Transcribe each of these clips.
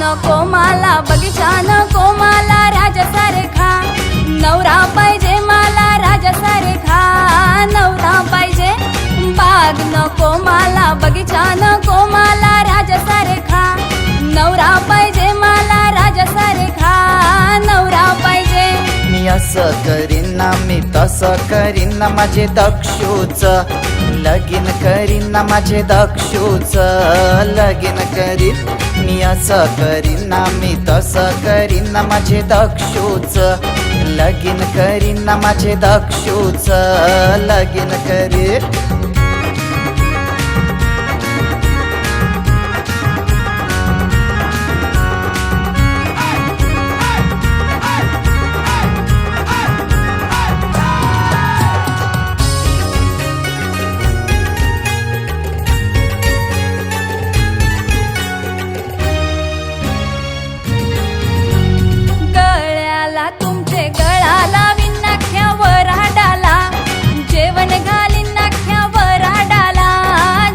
नको मला बगीचा नको मला राजासारखा नवरा पाहिजे मला राजासारखा नवरा पाहिजे बाग नको मला बगीचा नको मला राजासारखा नवरा पाहिजे मला राजासारखा नवरा पाहिजे मी असं करीन ना मी तसं करीन ना माझे दक्षूच लगीन करीन ना माझे दक्षूच लगीन करीन मी असं करीन ना मी तसं करीन ना माझे दक्षूच लगीन करीन ना माझे दक्षूच लगीन करीन गळ्याला तुमचे गळा लावीन नाख्यावर आडाला जेवण घालीन नाख्यावर आडाला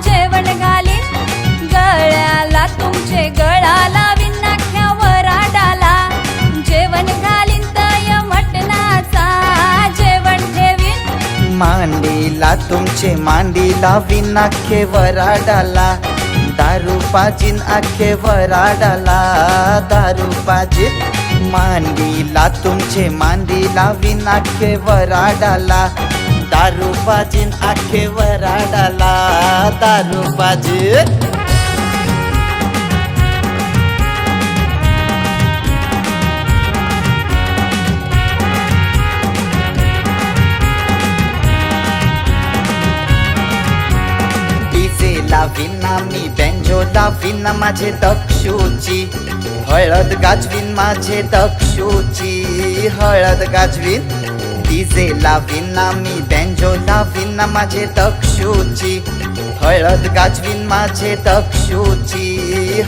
जेवण घालीन गळ्याला तुमचे गळा लावीन नाख्यावर आडाला जेवण घालीन तय मटणाचा जेवण ठेवीन मांडीला तुमचे मांडी लावीन आखे वराडाला दारू पाजीन आखे वराडाला दारू पाजीन मांडीला तुमचे मांडी लावीन आखे वराडाला दारू पाजीन आखे वराडाला दारू पाजीन लावीन ना मी बेंजो लावीन ना माझे दक्षूची हळद गाजवीन माझे दक्षूची हळद गाजवीन डीजे लावीन ना मी बेंजो लावीन ना माझे दक्षूची हळद गाजवीन माझे दक्षूची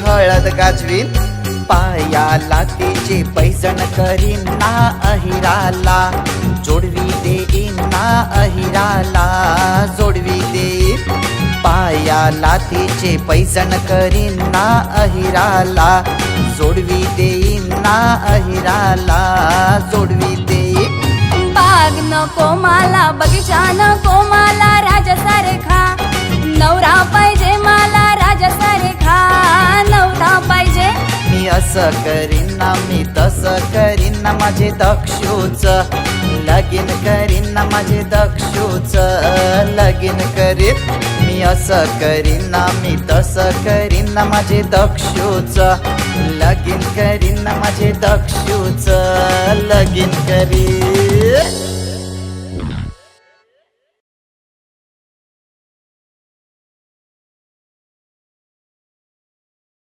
हळद गाजवीन पायाला तिचे पैजण करीन ना अहिराला जोडवी देईन ना अहिराला जोडवी देईन पायाला तिचे पैजण करीन ना अहिराला जोडवी देईन ना अहिराला जोडवी देईन बाग नको मला बगीचा नको मला राजासारखा नवरा पाहिजे मला राजासारखा नवरा पाहिजे मी असं करीन ना मी तसं करीन ना माझे दक्षूच लगीन करीन ना माझे दक्षूच लगीन करीन मी असं करीन ना मी तसं करीन ना माझे दक्षूच लगीन करीन ना माझे दक्षूच लगीन करीन